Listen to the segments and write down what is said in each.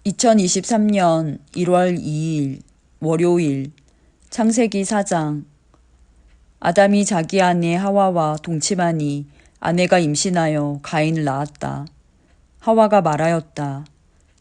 2023년 1월 2일 월요일 창세기 4장. 아담이 자기 아내 하와와 동침하니 아내가 임신하여 가인을 낳았다. 하와가 말하였다.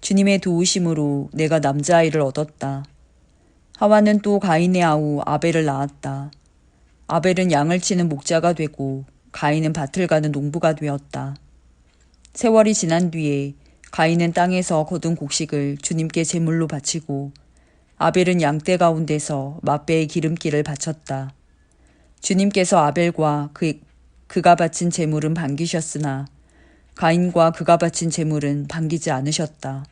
주님의 도우심으로 내가 남자아이를 얻었다. 하와는 또 가인의 아우 아벨을 낳았다. 아벨은 양을 치는 목자가 되고 가인은 밭을 가는 농부가 되었다. 세월이 지난 뒤에 가인은 땅에서 거둔 곡식을 주님께 제물로 바치고 아벨은 양떼 가운데서 맛배의 기름기를 바쳤다. 주님께서 아벨과 그가 바친 제물은 반기셨으나 가인과 그가 바친 제물은 반기지 않으셨다.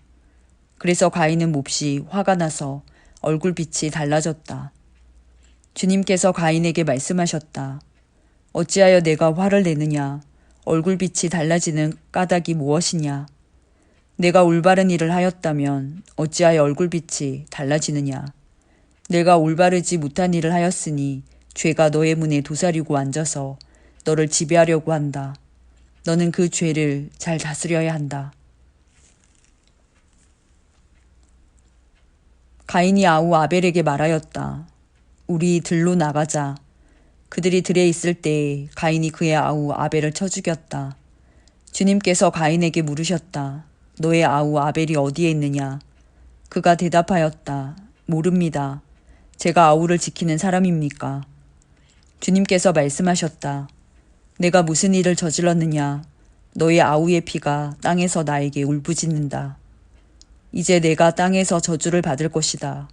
그래서 가인은 몹시 화가 나서 얼굴빛이 달라졌다. 주님께서 가인에게 말씀하셨다. 어찌하여 내가 화를 내느냐? 얼굴빛이 달라지는 까닭이 무엇이냐? 내가 올바른 일을 하였다면 어찌하여 얼굴빛이 달라지느냐? 내가 올바르지 못한 일을 하였으니 죄가 너의 문에 도사리고 앉아서 너를 지배하려고 한다. 너는 그 죄를 잘 다스려야 한다. 가인이 아우 아벨에게 말하였다. 우리 들로 나가자. 그들이 들에 있을 때 가인이 그의 아우 아벨을 쳐 죽였다. 주님께서 가인에게 물으셨다. 너의 아우 아벨이 어디에 있느냐? 그가 대답하였다. 모릅니다. 제가 아우를 지키는 사람입니까? 주님께서 말씀하셨다. 내가 무슨 일을 저질렀느냐? 너의 아우의 피가 땅에서 나에게 울부짖는다. 이제 내가 땅에서 저주를 받을 것이다.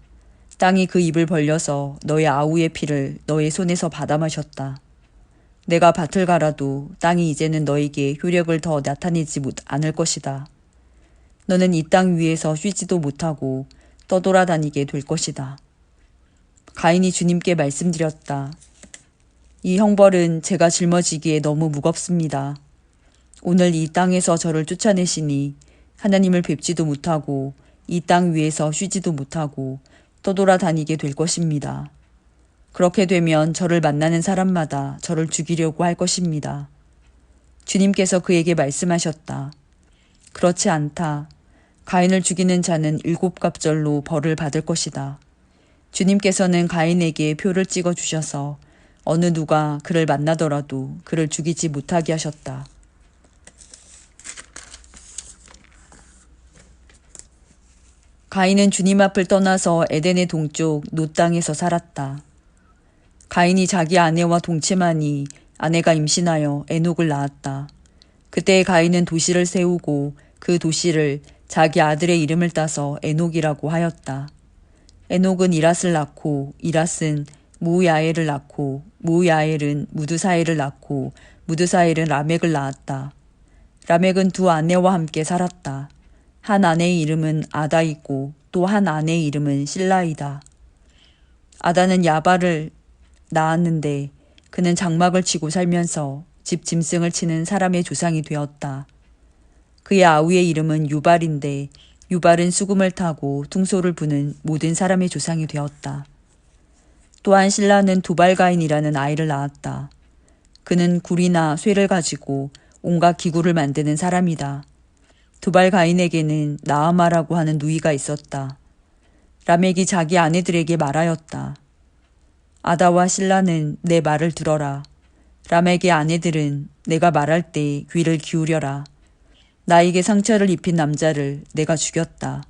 땅이 그 입을 벌려서 너의 아우의 피를 너의 손에서 받아 마셨다. 내가 밭을 갈아도 땅이 이제는 너에게 효력을 더 나타내지 않을 것이다. 너는 이 땅 위에서 쉬지도 못하고 떠돌아다니게 될 것이다. 가인이 주님께 말씀드렸다. 이 형벌은 제가 짊어지기에 너무 무겁습니다. 오늘 이 땅에서 저를 쫓아내시니 하나님을 뵙지도 못하고 이 땅 위에서 쉬지도 못하고 떠돌아다니게 될 것입니다. 그렇게 되면 저를 만나는 사람마다 저를 죽이려고 할 것입니다. 주님께서 그에게 말씀하셨다. 그렇지 않다. 가인을 죽이는 자는 7갑절로 벌을 받을 것이다. 주님께서는 가인에게 표를 찍어 주셔서 어느 누가 그를 만나더라도 그를 죽이지 못하게 하셨다. 가인은 주님 앞을 떠나서 에덴의 동쪽 놋 땅에서 살았다. 가인이 자기 아내와 동침하니 아내가 임신하여 에녹을 낳았다. 그때 가인은 도시를 세우고 그 도시를 자기 아들의 이름을 따서 에녹이라고 하였다. 에녹은 이랏을 낳고 이랏은 무야엘을 낳고 무야엘은 무드사엘을 낳고 무드사엘은 라멕을 낳았다. 라멕은 두 아내와 함께 살았다. 한 아내의 이름은 아다이고 또 한 아내의 이름은 실라이다. 아다는 야발을 낳았는데 그는 장막을 치고 살면서 집 짐승을 치는 사람의 조상이 되었다. 그의 아우의 이름은 유발인데 유발은 수금을 타고 퉁소를 부는 모든 사람의 조상이 되었다. 또한 실라는 두발가인이라는 아이를 낳았다. 그는 굴이나 쇠를 가지고 온갖 기구를 만드는 사람이다. 두발가인에게는 나아마라고 하는 누이가 있었다. 라멕이 자기 아내들에게 말하였다. 아다와 실라는 내 말을 들어라. 라멕의 아내들은 내가 말할 때 귀를 기울여라. 나에게 상처를 입힌 남자를 내가 죽였다.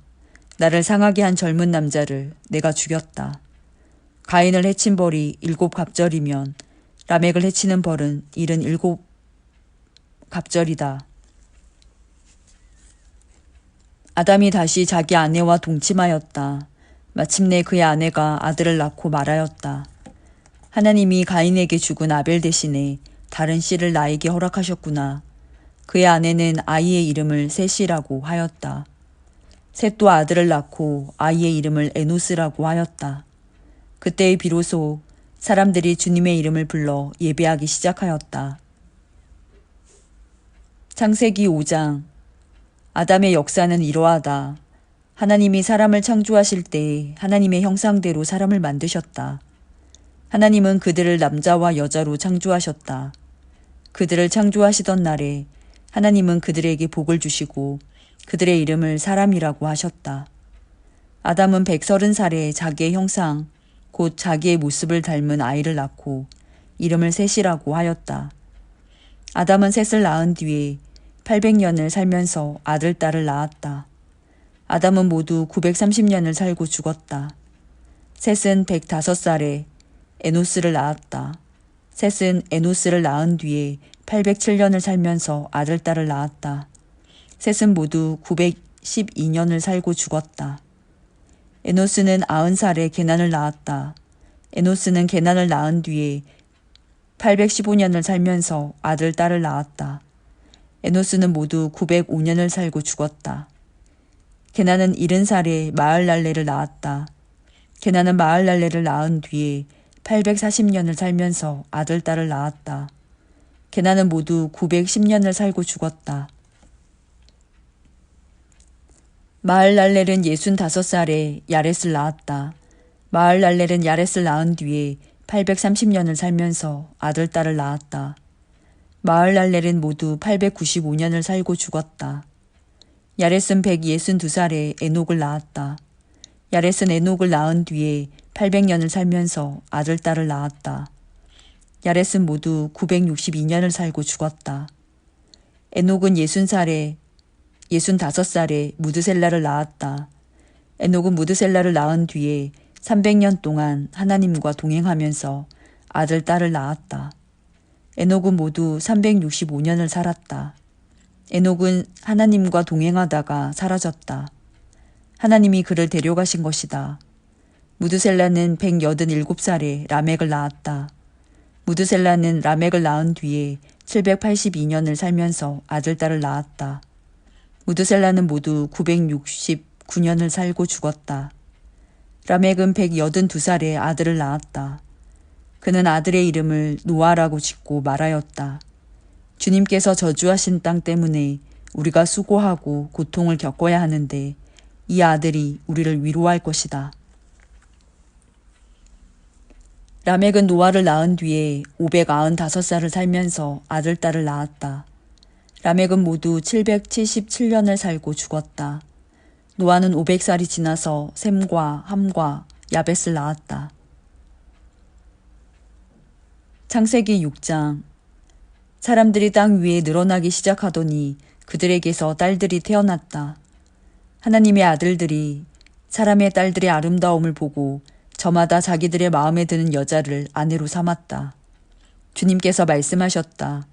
나를 상하게 한 젊은 남자를 내가 죽였다. 가인을 해친 벌이 7갑절이면 라멕을 해치는 벌은 77갑절이다. 아담이 다시 자기 아내와 동침하였다. 마침내 그의 아내가 아들을 낳고 말하였다. 하나님이 가인에게 죽은 아벨 대신에 다른 씨를 나에게 허락하셨구나. 그의 아내는 아이의 이름을 셋이라고 하였다. 셋도 아들을 낳고 아이의 이름을 에노스라고 하였다. 그때 비로소 사람들이 주님의 이름을 불러 예배하기 시작하였다. 창세기 5장. 아담의 역사는 이러하다. 하나님이 사람을 창조하실 때 하나님의 형상대로 사람을 만드셨다. 하나님은 그들을 남자와 여자로 창조하셨다. 그들을 창조하시던 날에 하나님은 그들에게 복을 주시고 그들의 이름을 사람이라고 하셨다. 아담은 130살에 자기의 형상, 곧 자기의 모습을 닮은 아이를 낳고 이름을 셋이라고 하였다. 아담은 셋을 낳은 뒤에 800년을 살면서 아들, 딸을 낳았다. 아담은 모두 930년을 살고 죽었다. 셋은 105살에 에노스를 낳았다. 셋은 에노스를 낳은 뒤에 807년을 살면서 아들, 딸을 낳았다. 셋은 모두 912년을 살고 죽었다. 에노스는 90살에 게난을 낳았다. 에노스는 게난을 낳은 뒤에 815년을 살면서 아들, 딸을 낳았다. 에노스는 모두 905년을 살고 죽었다. 게난은 70살에 마을랄레를 낳았다. 게난은 마을랄레를 낳은 뒤에 840년을 살면서 아들, 딸을 낳았다. 게난은 모두 910년을 살고 죽었다. 마을랄렐은 65살에 야렛을 낳았다. 마을랄렐은 야렛을 낳은 뒤에 830년을 살면서 아들, 딸을 낳았다. 마을랄렐은 모두 895년을 살고 죽었다. 야렛은 162살에 에녹을 낳았다. 야렛은 에녹을 낳은 뒤에 800년을 살면서 아들, 딸을 낳았다. 야렛은 모두 962년을 살고 죽었다. 에녹은 65살에 무드셀라를 낳았다. 에녹은 무드셀라를 낳은 뒤에 300년 동안 하나님과 동행하면서 아들, 딸을 낳았다. 에녹은 모두 365년을 살았다. 에녹은 하나님과 동행하다가 사라졌다. 하나님이 그를 데려가신 것이다. 무드셀라는 187살에 라멕을 낳았다. 무드셀라는 라멕을 낳은 뒤에 782년을 살면서 아들, 딸을 낳았다. 무드셀라는 모두 969년을 살고 죽었다. 라멕은 182살에 아들을 낳았다. 그는 아들의 이름을 노아라고 짓고 말하였다. 주님께서 저주하신 땅 때문에 우리가 수고하고 고통을 겪어야 하는데 이 아들이 우리를 위로할 것이다. 라멕은 노아를 낳은 뒤에 595살을 살면서 아들, 딸을 낳았다. 라멕은 모두 777년을 살고 죽었다. 노아는 500살이 지나서 셈과 함과 야벳을 낳았다. 창세기 6장. 사람들이 땅 위에 늘어나기 시작하더니 그들에게서 딸들이 태어났다. 하나님의 아들들이 사람의 딸들의 아름다움을 보고 저마다 자기들의 마음에 드는 여자를 아내로 삼았다. 주님께서 말씀하셨다.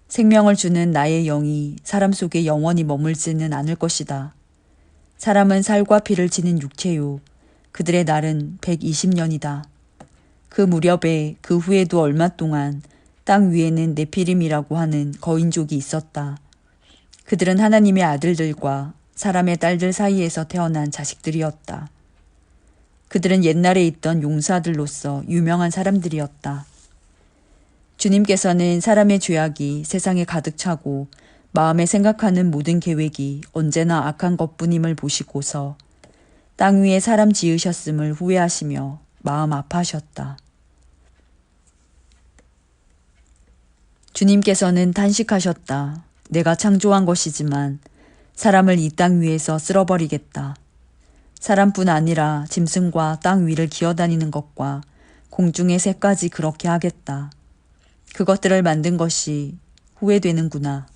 생명을 주는 나의 영이 사람 속에 영원히 머물지는 않을 것이다. 사람은 살과 피를 지닌 육체요. 그들의 날은 120년이다. 그 무렵에 그 후에도 얼마 동안 땅 위에는 네피림이라고 하는 거인족이 있었다. 그들은 하나님의 아들들과 사람의 딸들 사이에서 태어난 자식들이었다. 그들은 옛날에 있던 용사들로서 유명한 사람들이었다. 주님께서는 사람의 죄악이 세상에 가득 차고 마음에 생각하는 모든 계획이 언제나 악한 것뿐임을 보시고서 땅 위에 사람 지으셨음을 후회하시며 마음 아파하셨다. 주님께서는 탄식하셨다. 내가 창조한 것이지만 사람을 이 땅 위에서 쓸어버리겠다. 사람뿐 아니라 짐승과 땅 위를 기어다니는 것과 공중의 새까지 그렇게 하겠다. 그것들을 만든 것이 후회되는구나.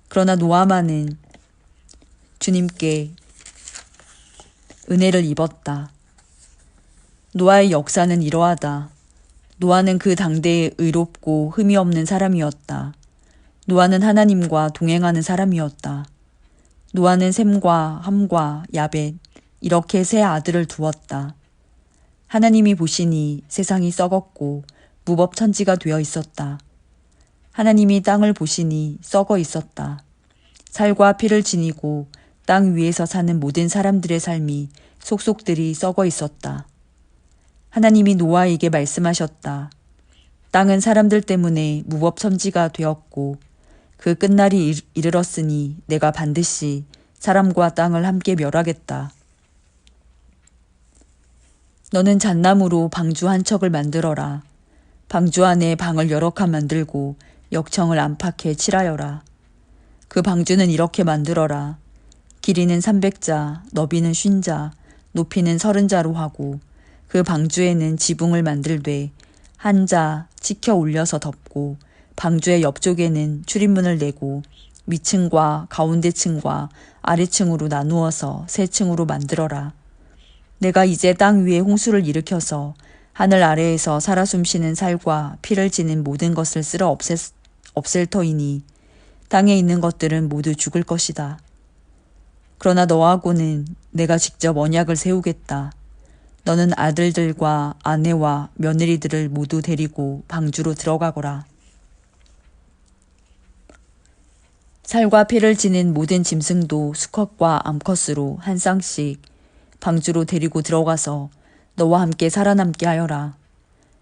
그러나 노아만은 주님께 은혜를 입었다. 노아의 역사는 이러하다. 노아는 그 당대에 의롭고 흠이 없는 사람이었다. 노아는 하나님과 동행하는 사람이었다. 노아는 셈과 함과 야벳 이렇게 세 아들을 두었다. 하나님이 보시니 세상이 썩었고 무법천지가 되어 있었다. 하나님이 땅을 보시니 썩어 있었다. 살과 피를 지니고 땅 위에서 사는 모든 사람들의 삶이 속속들이 썩어 있었다. 하나님이 노아에게 말씀하셨다. 땅은 사람들 때문에 무법천지가 되었고 그 끝날이 이르렀으니 내가 반드시 사람과 땅을 함께 멸하겠다. 너는 잣나무로 방주 한 척을 만들어라. 방주 안에 방을 여러 칸 만들고 역청을 안팎에 칠하여라. 그 방주는 이렇게 만들어라. 길이는 300자, 너비는 50자, 높이는 30자로 하고 그 방주에는 지붕을 만들되 한 자 치켜 올려서 덮고 방주의 옆쪽에는 출입문을 내고 위층과 가운데층과 아래층으로 나누어서 세 층으로 만들어라. 내가 이제 땅 위에 홍수를 일으켜서 하늘 아래에서 살아 숨쉬는 살과 피를 지닌 모든 것을 쓸어 없앨 터이니 땅에 있는 것들은 모두 죽을 것이다. 그러나 너하고는 내가 직접 언약을 세우겠다. 너는 아들들과 아내와 며느리들을 모두 데리고 방주로 들어가거라. 살과 피를 지닌 모든 짐승도 수컷과 암컷으로 한 쌍씩 방주로 데리고 들어가서 너와 함께 살아남게 하여라.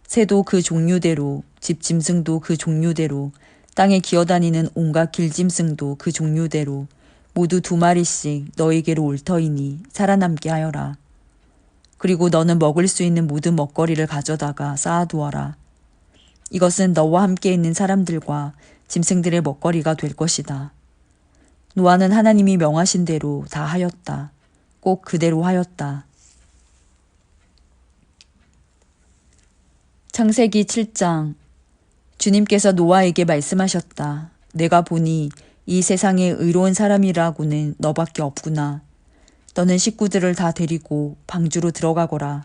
새도 그 종류대로, 집 짐승도 그 종류대로, 땅에 기어다니는 온갖 길짐승도 그 종류대로 모두 2마리씩 너에게로 올 터이니 살아남게 하여라. 그리고 너는 먹을 수 있는 모든 먹거리를 가져다가 쌓아두어라. 이것은 너와 함께 있는 사람들과 짐승들의 먹거리가 될 것이다. 노아는 하나님이 명하신 대로 다 하였다. 꼭 그대로 하였다. 창세기 7장. 주님께서 노아에게 말씀하셨다. 내가 보니 이 세상에 의로운 사람이라고는 너밖에 없구나. 너는 식구들을 다 데리고 방주로 들어가거라.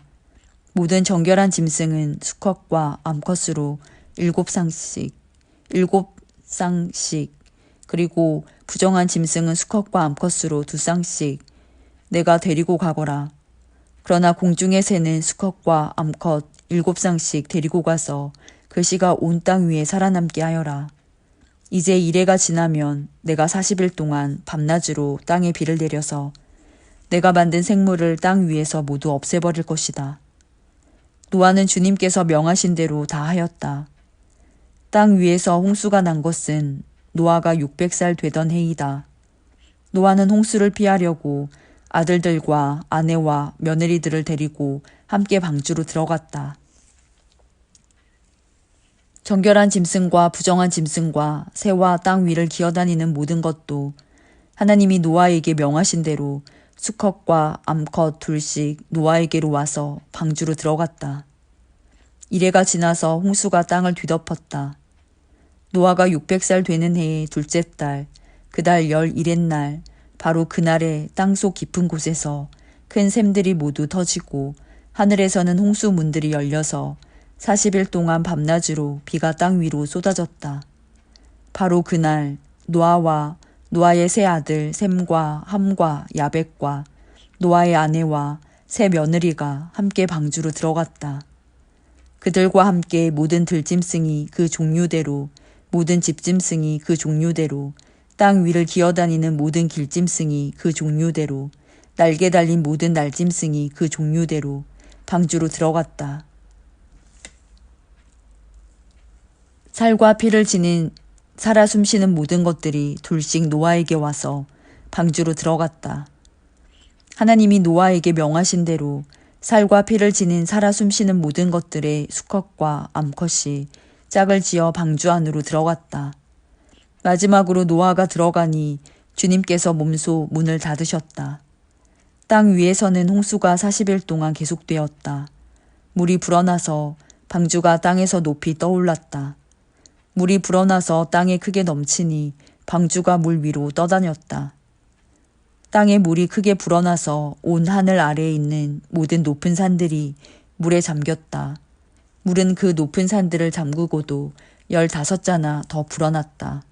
모든 정결한 짐승은 수컷과 암컷으로 7쌍씩, 그리고 부정한 짐승은 수컷과 암컷으로 2쌍씩 내가 데리고 가거라. 그러나 공중의 새는 수컷과 암컷 7쌍씩 데리고 가서 그 씨가 온 땅 위에 살아남게 하여라. 이제 이래가 지나면 내가 40일 동안 밤낮으로 땅에 비를 내려서 내가 만든 생물을 땅 위에서 모두 없애버릴 것이다. 노아는 주님께서 명하신 대로 다 하였다. 땅 위에서 홍수가 난 것은 노아가 600살 되던 해이다. 노아는 홍수를 피하려고 아들들과 아내와 며느리들을 데리고 함께 방주로 들어갔다. 정결한 짐승과 부정한 짐승과 새와 땅 위를 기어다니는 모든 것도 하나님이 노아에게 명하신 대로 수컷과 암컷 2씩 노아에게로 와서 방주로 들어갔다. 이래가 지나서 홍수가 땅을 뒤덮었다. 노아가 600살 되는 해의 둘째 달, 그달 11의 날, 바로 그날에 땅속 깊은 곳에서 큰 샘들이 모두 터지고 하늘에서는 홍수 문들이 열려서 40일 동안 밤낮으로 비가 땅 위로 쏟아졌다. 바로 그날 노아와 노아의 세 아들 셈과 함과 야벳과 노아의 아내와 세 며느리가 함께 방주로 들어갔다. 그들과 함께 모든 들짐승이 그 종류대로, 모든 집짐승이 그 종류대로, 땅 위를 기어다니는 모든 길짐승이 그 종류대로, 날개 달린 모든 날짐승이 그 종류대로 방주로 들어갔다. 살과 피를 지닌 살아 숨쉬는 모든 것들이 둘씩 노아에게 와서 방주로 들어갔다. 하나님이 노아에게 명하신 대로 살과 피를 지닌 살아 숨쉬는 모든 것들의 수컷과 암컷이 짝을 지어 방주 안으로 들어갔다. 마지막으로 노아가 들어가니 주님께서 몸소 문을 닫으셨다. 땅 위에서는 홍수가 40일 동안 계속되었다. 물이 불어나서 방주가 땅에서 높이 떠올랐다. 물이 불어나서 땅에 크게 넘치니 방주가 물 위로 떠다녔다. 땅에 물이 크게 불어나서 온 하늘 아래에 있는 모든 높은 산들이 물에 잠겼다. 물은 그 높은 산들을 잠그고도 15자나 더 불어났다.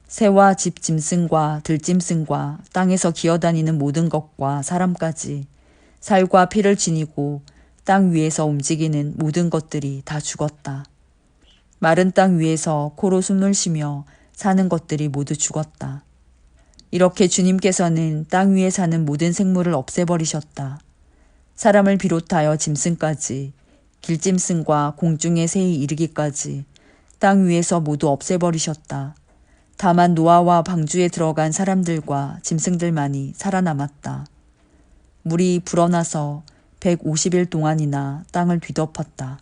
새와 집 짐승과 들짐승과 땅에서 기어다니는 모든 것과 사람까지 살과 피를 지니고 땅 위에서 움직이는 모든 것들이 다 죽었다. 마른 땅 위에서 코로 숨을 쉬며 사는 것들이 모두 죽었다. 이렇게 주님께서는 땅 위에 사는 모든 생물을 없애버리셨다. 사람을 비롯하여 짐승까지, 길짐승과 공중의 새에 이르기까지 땅 위에서 모두 없애버리셨다. 다만 노아와 방주에 들어간 사람들과 짐승들만이 살아남았다. 물이 불어나서 150일 동안이나 땅을 뒤덮었다.